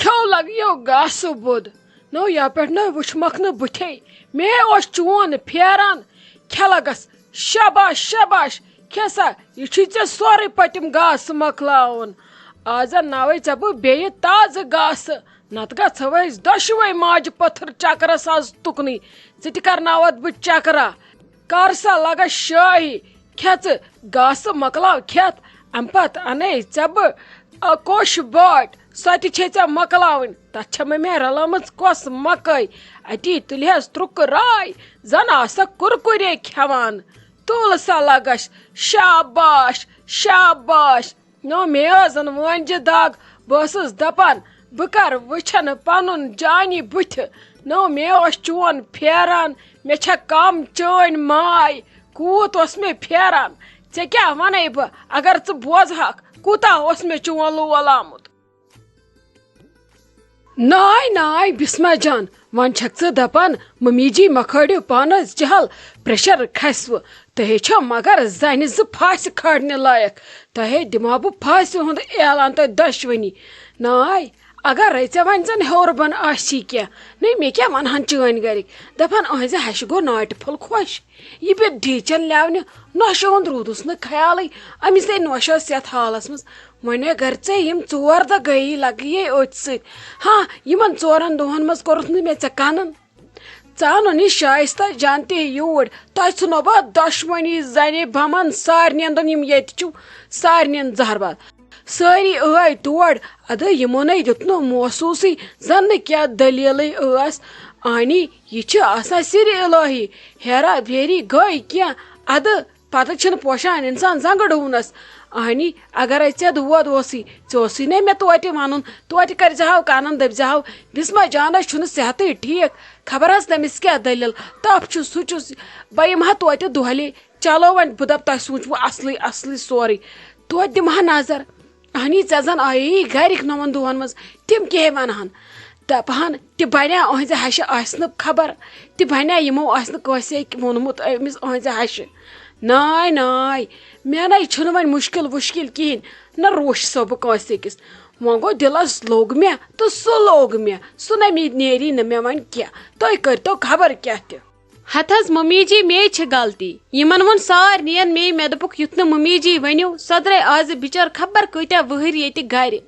کھو لگیو گاسہٕ بود نو یپٲٹھۍ نہٕ وٕچھمکھ نہٕ بٕتھے مے اوس چون پھیران کھےٚ لگس شاباش شاباش کھےٚ سا یہِ چھُے ژےٚ سورُے پٔتِم گاسہٕ مۄکلاوُن آز ناوے ژےٚ بہٕ بیٚیہِ تازٕ گاسہٕ نتہٕ گژھو أسۍ دۄشوے ماجہِ پٔتھٕر چکرس آز تُکنٕے ژٕ تہِ کرناوتھ بہٕ چکرا کر سا لگس شٲہی کھےٚ ژٕ گاسہٕ مۄکلاو کھٮ۪تھ امہِ پتہٕ انے ژےٚ بہٕ کوٚش باٹۍ سۄ تہِ چھے ژےٚ مۄکلاوٕنۍ تتھ چھےٚ مےٚ رلٲمٕژ کۄس مکٲے اتی تُلہس ترُکہٕ راے زن آسکھ کُرکُرے کھٮ۪وان تُل سا لگس شاباش شاباش نو مے ٲسن وٲنجہِ دگ بہٕ ٲسٕس دپان بہٕ کر وٕچھن پنُن جانی بٕتھِ نو مے اوس چون پھیران مےٚ چھےٚ کم چٲنۍ ماے کوٗت اوس مےٚ پھیران ژےٚ کیٛاہ ونے بہٕ اگر ژٕ بوزہکھ کوٗتاہ اوس مےٚ چون لول آمُت ناے ناے بسما جان وۄنۍ چھکھ ژٕ دپان ممی جی مہ کھٲڑِو پانس جہل پریشر کھسوٕ تۄہے چھو مگر زنہِ زٕ پھاسہِ کھٲڑنہِ لایق تۄہے دِمہٕ بہٕ پھاسہِ ہُنٛد اعلان تۄہہِ دۄشوٕنی ناے اگرے ژےٚ وۄنۍ زن ہیوٚر بۄن آسی کینٛہہ نٔے مےٚ کیٛاہ ونہن چٲنۍ گرِکۍ دپان أہنٛزِ ہشہِ گوٚو ناٹہِ پھوٚل خۄش یہِ پیوٚ ڈیٖچن لیونہِ نۄشہِ ہُنٛد روٗدُس نہٕ خیالٕے أمِس تے نۄش ٲس یتھ حالس منٛز وۄنۍ اگر ژےٚ یِم 4 دۄہ گٔیی لگیے أتھۍ سۭتۍ ہاں یِمن 4 دۄہن منٛز کوٚرُتھ نہٕ مےٚ ژےٚ کنن ژٕ اونُن یہِ شایستہ جان تہِ یوٗرۍ تۄہہِ ژھٕنو بہٕ دۄشوٕنی زنہِ بمن سارنٕین دۄن یِم ییٚتہِ چھِو سارنٕین زہرباد سٲری آے تور ادٕ یِمو نے دیُت نہٕ محسوٗسٕے زن نہٕ کیٛاہ دٔلیٖلٕے ٲس آنی یہِ چھِ آسان سِرِ الٲہی ہیرا پھیری گٔے کینٛہہ ادٕ پتہٕ چھِنہٕ پوشان انسان زنگہٕ ڈوٗنس آنی اگرے ژےٚ دود اوسُے ژےٚ اوسُے نہ مےٚ توتہِ ونُن توتہِ کرزِہو کنن دپزِہو بسما جانس چھُنہٕ صحتٕے ٹھیٖک خبر حظ تٔمِس کیٛاہ دٔلیٖل تپھ چھُ سُہ چھُس بہٕ یِمہٕ ہا توتہِ دۄہلے چلو وۄنۍ بہٕ دپہٕ تۄہہِ سوٗنٛچوٕ اصلٕے اصلٕے سورُے توتہِ دِمہٕ ہا نظر اہنی ژےٚ زن آیی گرِکۍ 9 دۄہن منٛز تِم کیٛاہ ونہن دپہن تہِ بنیا أہنٛزِ ہشہِ آسہِ نہٕ خبر تہِ بنیا یِمو آسہِ نہٕ کٲنٛسے ووٚنمُت أمِس أہنٛزِ ہشہِ ناے ناے مےٚ نے چھُنہٕ وۄنۍ مُشکِل وُشکِل کِہیٖنۍ نہ روش سو بہٕ کٲنٛسہِ أکِس وۄنۍ گوٚو دِلس لوٚگ مےٚ تہٕ سُہ لوٚگ مےٚ سُہ نہ نیری نہٕ مےٚ وۄنۍ کینٛہہ تُہۍ کٔرۍتو خبر کیٛاہ تہِ ہتھ حظ ممی جی مے چھِ غلطی یِمن ووٚن سارنِین مےٚ دوٚپُکھ یُتھ نہٕ ممی جی ؤنِو سۄ درٛاے آزٕ بِچٲر خبر کۭتیاہ ؤہٕرۍ ییٚتہِ گرِ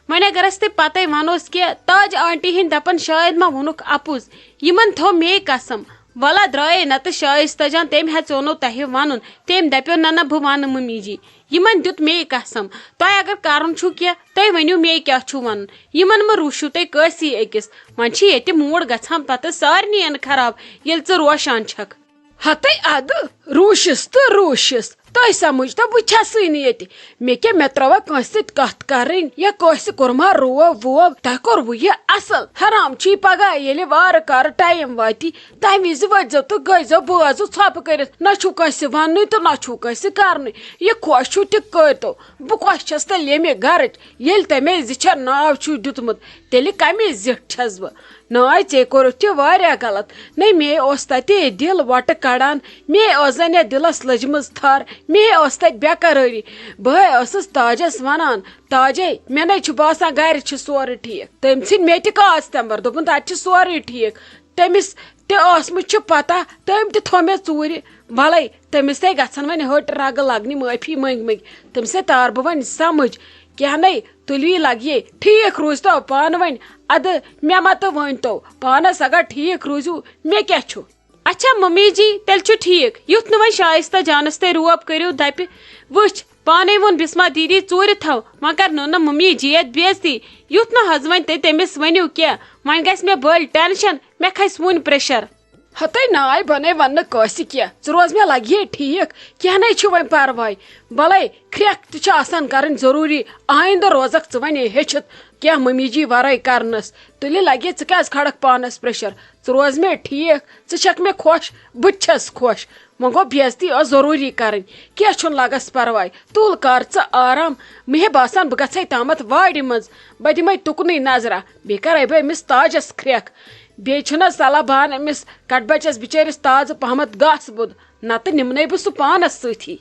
وۄنۍ اگر اسہِ تۄہہِ پتے ونوس کہِ تاج آنٹی ہِنٛدۍ دپان شاید ما ووٚنُکھ اپُز یِمن تھوٚو مے قسم ولا درٛایے نتہٕ شایستہ جان تٔمۍ ہیژیونو تۄہہِ ونُن تٔمۍ دپیو نہ بہٕ ونہٕ ممی جی یِمن دیُت مے قسم تۄہہِ اگر کرُن چھُو کینٛہہ تُہۍ ؤنِو مے کیٛاہ چھُو ونُن یِمن مہ روٗشِو تُہۍ کٲنٛسی أکِس وۄنۍ چھِ ییٚتہِ موٗڈ گژھان پتہٕ سارنٕین خراب ییٚلہِ ژٕ روشان چھکھ ہتے ادٕ روٗشِس تہٕ روٗشِس تۄہہِ سمجھ تو بہٕ چھسٕے نہٕ ییٚتہِ مےٚ کیٛاہ مےٚ ترٲوا کٲنٛسہِ سۭتۍ کتھ کرٕنۍ یا کٲنٛسہِ کوٚرما روب ووب تۄہہِ کوٚروٕ یہِ اصل حرام چھُے پگاہ ییٚلہِ وارٕ کارٕ ٹایم واتی تمہِ وِزِ ؤتھۍزیو تہٕ گٔیزیو بٲژٕ ژھۄپہٕ کٔرِتھ نہ چھُو کٲنٛسہِ وننُے تہٕ نہ چھُو کٲنٛسہِ کرنُے یہِ خۄش چھُو تہِ کٔرۍتو بہٕ خۄش چھس تیٚلہِ ییٚمہِ گرٕچ ییٚلہِ تۄہہِ مےٚ زِچھر ناو چھُو دیُتمُت تیٚلہِ کمے زِٹھ چھس بہٕ ناے ژےٚ کوٚرُتھ تہِ واریاہ غلط نٔے مے اوس تتہِ دِل وۄٹہٕ کڑان مے ٲس زن یتھ دِلس لٔجمٕژ تھر مے ٲس تتہِ بے قرٲری بہٕ ٲسٕس تاجس ونان تاجے مےٚ نے چھُ باسان گرِ چھُ سورُے ٹھیٖک تٔمۍ ژھٕنۍ مےٚ تہِ کاژ تمبر دوٚپُن تتہِ چھُ سورُے ٹھیٖک تٔمِس تہِ ٲسمٕژ چھِ پتہ تٔمۍ تہِ تھوٚو مےٚ ژوٗرِ بلے تٔمِس تے گژھن وۄنۍ ۂٹۍ رگہٕ لگنہِ معٲفی منٛگۍ تٔمِس تے تار بہٕ وۄنۍ سمجھ کینٛہہ نے تُلوی لگیے ٹھیٖک روٗزتو پانہٕ ؤنۍ ادٕ مےٚ ما تہٕ ؤنۍتو پانس اگر ٹھیٖک روٗزِو مےٚ کیٛاہ چھُ اچھا ممی جی تیٚلہِ چھُ ٹھیٖک یُتھ نہٕ وۄنۍ شایستہ جانس تُہۍ روب کٔرِو دپہِ وٕچھ پانے ووٚن بسما دیدی ژوٗرِ تھاو وۄنۍ کرنو نہٕ ممی جی یتھ بے عزتی یُتھ نہٕ حظ وۄنۍ تُہۍ تٔمِس ؤنِو کینٛہہ وۄنۍ گژھِ مےٚ بٔلۍ ٹینشن مےٚ کھسہِ وُنۍ پریشر ہتے ناے بنے وننہٕ کٲنٛسہِ کینٛہہ ژٕ روز مےٚ لگیے ٹھیٖک کینٛہہ نے چھُ وۄنۍ پرواے بلے کھرٛٮ۪کھ تہِ چھِ آسان کرٕنۍ ضروٗری آیندٕ روزکھ ژٕ وۄنۍ ہیٚچھِتھ کینٛہہ ممی جی ورٲے کرنس تُلہِ لگے ژٕ کیٛازِ کھڑکھ پانس پریشر ژٕ روز مےٚ ٹھیٖک ژٕ چھکھ مےٚ خۄش بہٕ تہِ چھس خۄش وۄنۍ گوٚو بے عزتی ٲس ضروٗری کرٕنۍ کینٛہہ چھُنہٕ لگس پرواے تُل کر ژٕ آرام مےٚ ہے باسان بہٕ گژھے تامتھ وارِ منٛز بہٕ دِمے تُکنُے نظرا بیٚیہِ کرے بہٕ أمِس تاجس کھرٛٮ۪کھ بیٚیہِ چھُنہ صلح بہان أمِس کٹہٕ بچس بِچٲرِس تازٕ پہمتھ گاسہٕ بوٚد نتہٕ نِمنے بہٕ سُہ پانس سۭتی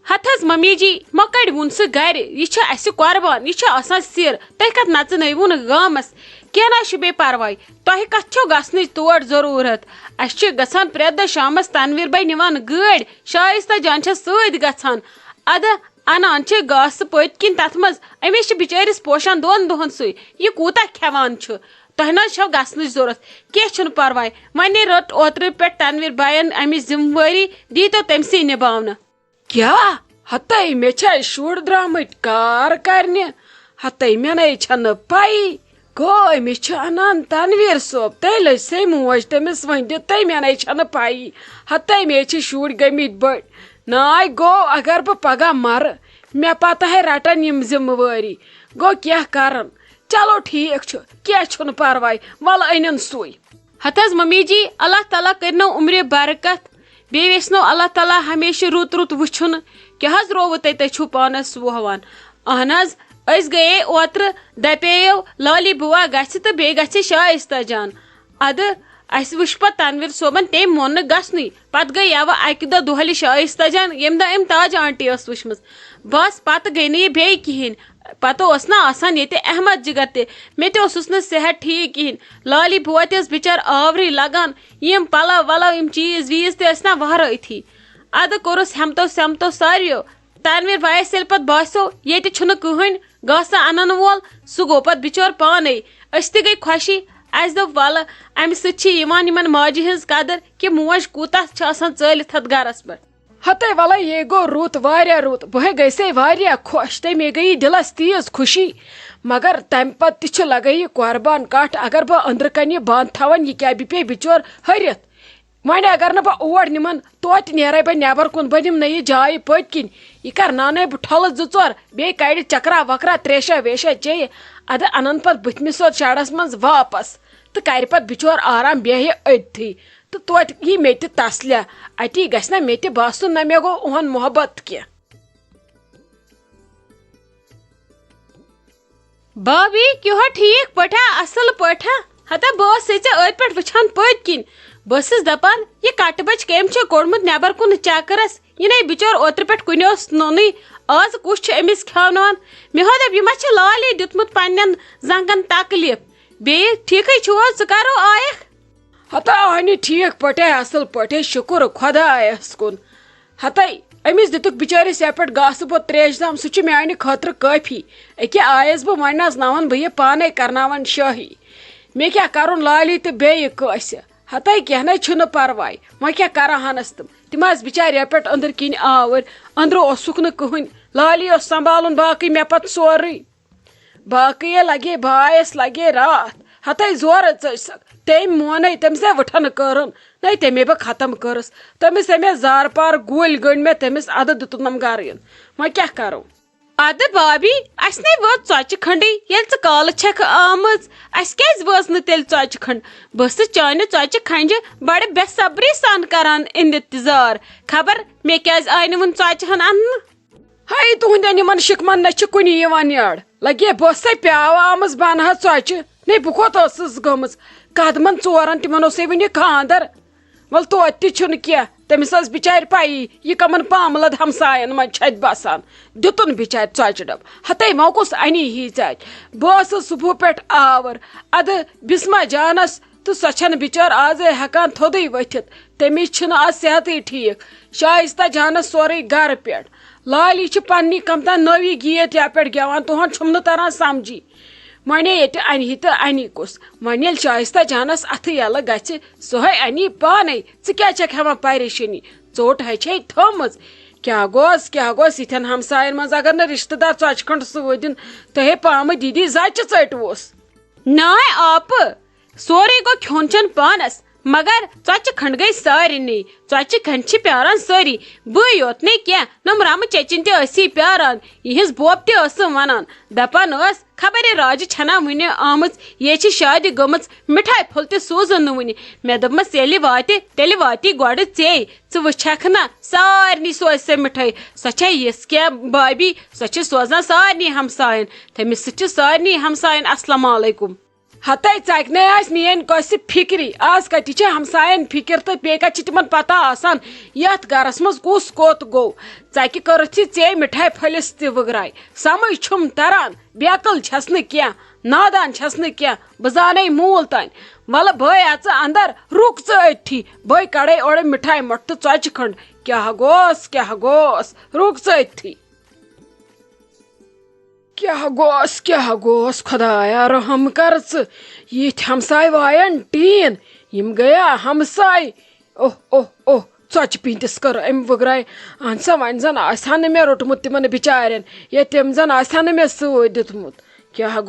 ہتھس ممی جی مکڑ وون سہ گر یہ اس قربان یہ آسان سر تھی کت نژنو گامس کی نا بی پرواے تہ کت چھو گھنچ تور ضرورت اس گھان پریت دہ شامس تنویر بھائی نوان گاڑی شائستہ جان ست گھان اد انان گاسہ پت کن تر مز امس بچارس پوشان 2 دہن سی یہ کوتا کھیوان تہ نا چھو گھنچ ضرورت کی پرواے ونے رٹ اوتر پہ تنویر بھائین امچ ذمہ واری دی تو تمسی نبھاونہ کیا ہتائی مے شر درامت کار کرنے ہتائی مے نئی چھن پائی گو امس انان تنویر صوب تی لج سی موج تمس ون دت تی مے نئی چھن پائی ہتائی مے شر گمت بڑ نائی گو اگر بہ پگہ مر مے پتہ ہے رٹن یم ذمہ واری گو کیا کرن چلو ٹھیک کیا چھن پرواے ول انن سوئی ہتس ممی جی اللہ تعالیٰ کرنو عمر برکت بی ویسنو اللہ تعالیٰ ہمیشہ رت رت وچھن کیا حض رو تھی چھو پانس وہوان اہن حظ اس گئے اوتر دپیو لالی بوا گھِ تو بی گھِ شائستہ جان اد اس وچ پتہ تنویر صوبن تم مون نہ گھنی پتہ گئی یو اکہ دہ دہلی شائستہ جان یم دہ ام تاج آنٹی ٲس وچھمژ بس پتہ گئی نہ یہ بی کہین پتہ اوس نا آسان یہ احمد جگر تہ مے تہ اوسُس نہ صحت ٹھیک کہین لالی بوا تہ ٲس بچار آوری لگان یم پلو ولو یم چیز ویز تہ ٲسۍ نا وہرٲتھی اد کورس ہمتو سمتو سارویو تنویر بھائیس ییٚلہِ پتہٕ باسیو ییٚتہِ چھُنہٕ کٕہٕنۍ گاسہٕ انن وول سُہ گوٚو پتہٕ بچور پانے أسۍ تہِ گٔے خۄشی اسہِ دوٚپ ولہٕ امہِ سۭتۍ چھِ یِوان یِمن ماجہِ ہٕنٛز قدر کہِ موج کوٗتاہ چھِ آسان ژٲلِتھ اتھ گرس پٮ۪ٹھ ہتے ولے یہ گو رُت واریاہ رُت بہٕ گٔیے واریاہ خۄش تہٕ مے گٔیی دلس تیٖژ خوشی مگر تمہِ پتہٕ تہِ چھِ لگے یہِ قۄربان کٹھ اگر بہٕ أنٛدرٕ کنہِ یہِ بنٛد تھاون یہِ کیاہ بہِ بچور ہرِتھ وۄنۍ اگر نہٕ بہٕ اور نِمن توتہِ نیرے بہٕ نٮ۪بر کُن بہٕ نِم نہٕ یہِ جایہِ پٔتۍ کِنۍ یہِ کر نانے بہٕ ٹھۄلہٕ 2-4 بیٚیہِ کڑِ چکرا وکرا تریشا ویشا چیٚیہِ ادٕ انن پتہٕ بٕتھمہِ سیوٚد شڈس منٛز واپس تہٕ کرِ پتہٕ بچور آرام بیہہِ أتتھٕے تہٕ توتہِ یی مےٚ تہِ تسلیا اتی گژھِ نا مےٚ تہِ باسُن نہ مےٚ گوٚو اُہُنٛد محبت کینٛہہ بابی کیو ٹھیک پٹھا اصل پٹھا ہتا بہٕ ٲسٕے ژےٚ أتھۍ پٮ۪ٹھ وٕچھان پٔتۍ کِنۍ بہٕ ٲسٕس دپان یہِ کٹہٕ بچ کٔمۍ چھُ کوٚڑمُت نٮ۪بر کُن چکرس یہِ نے بچور اوترٕ پٮ۪ٹھ کُنہِ اوس نوٚنُے آز کُس چھُ أمِس کھیاوناوان مےٚ دوٚپ یہِ ما چھِ لالی دیُتمُت پننٮ۪ن زنگن تکلیف بیٚیہِ ٹھیٖکٕے چھُو حظ ژٕ کر آیکھ ہتا اہنہِ ٹھیک پٲٹھۍ اصل پٲٹھۍ شُکر خۄدایس کُن ہتے امس دِتُکھ بچٲرس یپٹ پٮ۪ٹھ گاسہٕ پوٚت تریش دام سُہ چھُ میانہِ خٲطرٕ کٲفی أکیاہ آیس بہٕ وۄنۍ نژناون بہٕ یہِ پانے کرناون شٲہی مےٚ کیاہ کرُن لالی تہٕ بیٚیہِ کٲنٛسہِ ہتے کینٛہہ نَے چھُنہٕ پرواے وۄنۍ کیاہ کرہانس تِم آسہٕ بچارِ یپٹ پٮ۪ٹھ أنٛدرٕ کِنۍ آوٕرۍ أنٛدرٕ اوسُکھ نہٕ کٕہٕنۍ لالی اوس سنبھالُن باقٕے مےٚ پتہٕ سورُے باقٕے لگے بایس لگے راتھ ہتے زورٕ ژٔجسکھ تٔمۍ مونٕے تٔمِس ہے وٕٹھن کٔرٕن نَے تمے بہٕ ختم کٔرٕس تٔمِس ہے مےٚ زارٕ پار گُلۍ گٔنٛڈۍ مےٚ تٔمِس ادٕ دِتُنم گرٕ یُن وۄنۍ کیاہ کرو ادٕ بابی اسہِ نے وٲژ ژۄچہِ کھنڈٕے ییٚلہِ ژٕ کالہٕ چھکھ آمٕژ اسہِ کیازِ وٲژ نہٕ تیٚلہِ ژۄچہِ کھنڈ بہٕ ٲسٕس چانہِ ژۄچہِ کھنجہِ بڑٕ بے صبری سان کران انتظار خبر مےٚ کیازِ آیہِ نہٕ وُنہِ ژۄچہِ ہن اننہٕ ہاے تُہنٛدٮ۪ن یِمن شِکمن نہ چھِ کُنہِ یِوان یڈ لگے بہٕ ٲسسے پیاوٕ آمٕژ بنہٕ حظ ژۄچہِ نے بہٕ کوٚت ٲسٕس گٔمٕژ قدمن 4 تِمن اوسے وُنہِ خاندر ول توتہِ تہِ چھُنہٕ کینٛہہ تٔمِس ٲس بچارِ پایی یہِ کمن پاملد ہمساین منٛز چھِ اتہِ بسان دِتُن بچارِ ژۄچہِ ڈبہٕ ہتے وۄنۍ کُس اَنی ہی ژۄچہِ بہٕ ٲسٕس صبحہٕ پٮ۪ٹھ آوٕر ادٕ بسما جانس تہٕ سۄ چھنہٕ بچٲر آزے ہٮ۪کان تھوٚدُے ؤتھِتھ تٔمِس چھُنہٕ آز صحتٕے ٹھیٖک شائستہ جانس سورُے گرٕ پٮ۪ٹھ لالی چھِ پننہِ کمتان نٔوی گیٖت یپھ پٮ۪ٹھ گٮ۪وان تُہُنٛد چھُم نہٕ تران سمجھی وۄنۍ ییٚتہِ انہِ تہٕ انہِ کُس وۄنۍ ییٚلہِ شائستہ جانس اتھٕ یلہٕ گژھِ سۄ ہے انی پانے ژٕ کیٛاہ چھکھ ہٮ۪وان پریشٲنی ژوٚٹ ہے چھے تھٲومٕژ کیٛاہ گوٚس یِتھٮ۪ن ہمساین منٛز اگر نہٕ رشتہٕ دار ژۄچہِ کھنٛڈ سۭتۍ دِن تۄہے پامہٕ دیٖدی زچہِ ژٔٹۍوُس ناے آپہٕ سورُے گوٚو کھیوٚن چیوٚن پانس مگر ژۄچہِ کھنڈ گٔے سارنٕے ژۄچہِ کھنڈ چھِ پیاران سٲری بٕے یوت نہٕ کینٛہہ نۄم رمہٕ چیچِن تہِ ٲسی پیاران یِہنٛز بوب تہِ ٲسٕم ونان دپان ٲس خبر یہِ راجہِ چھنا وُنہِ آمٕژ یے چھِ شادِ گٔمٕژ مِٹھاے پھوٚل تہِ سوٗزُن نہٕ وُنہِ مےٚ دوٚپمس ییٚلہِ واتہِ تیٚلہِ واتی گۄڈٕ ژے ژٕ وٕچھکھ نا سارنٕے سوزِ سۄ مِٹھٲے سۄ چھے یِژھ کینٛہہ بابی سۄ چھِ سوزان سارنٕے ہمساین تٔمِس سۭتۍ چھِ سارنٕے ہمساین السلام علیکُم ہتے ژکنے آس میٲنۍ کۄسہِ فِکری آز کتہِ چھِ ہمساین فِکر تہٕ بیٚیہِ کتہِ چھِ تِمن پتہ آسان یتھ گرس منٛز کُس کوٚت گوٚو ژکہِ کٔرٕتھ یہِ ژے مِٹھایہِ پھٔلِس تہِ وٕگراے سمجھ چھُم تران بیقل چھس نہٕ کینٛہہ نادان چھس نہٕ کینٛہہ بہٕ زانے موٗل تانۍ ولہٕ بٲے اژٕ اندر رُک ژٕ أتھی بٲے کڑے اورٕ مِٹھایہِ مۄٹھ تہٕ ژۄچہِ کھٔنڈ کیٛاہ گوس رُک ژٕ أتھی کیٛاہ گوس خدایا رحم کر ژٕ یِتھۍ ہمساے واین ٹیٖن یِم گٔیا ہمساے اوہ اوہ اوہ ژۄچہِ پیٖنتِس کٔر أمۍ وٕگراے اہن سا وۄنۍ زن آسہِ ہا نہٕ مےٚ روٚٹمُت تِمن بِچارٮ۪ن یا تِم زن آسہِ ہا نہٕ مےٚ سۭتۍ دیُتمُت کیٛاہ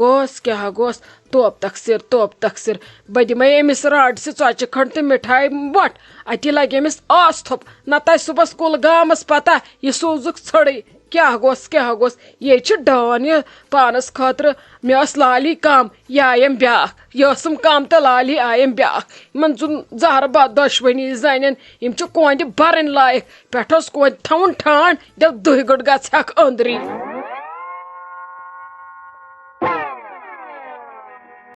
گوس توپ تقسیٖر بہٕ دِمے أمِس رانٛٹسہِ ژۄچہِ کھٔنڈ تہٕ مِٹھایہِ مۄٹھ اتی لگہِ أمِس آس تھوٚپ نتہٕ آسہِ صُبحس کُلگامس پتہ یہِ سوٗزُکھ ژھٔڑٕے کیٛاہ گوس یے چھِ ڈان یہِ پانس خٲطرٕ مےٚ ٲس لالی کم یہِ آیم بیٛاکھ یہِ ٲسٕم کم تہٕ لالی آیم بیٛاکھ یِمن ژُن زہرٕ بد دۄشوٕنی زنٮ۪ن یِم چھِ کۄنٛدِ برٕنۍ لایق پٮ۪ٹھٕ اوس کۄنٛدِ تھاوُن ٹھانڈ دپ دٕہہِ گٔٹ گژھِ ہکھ أنٛدری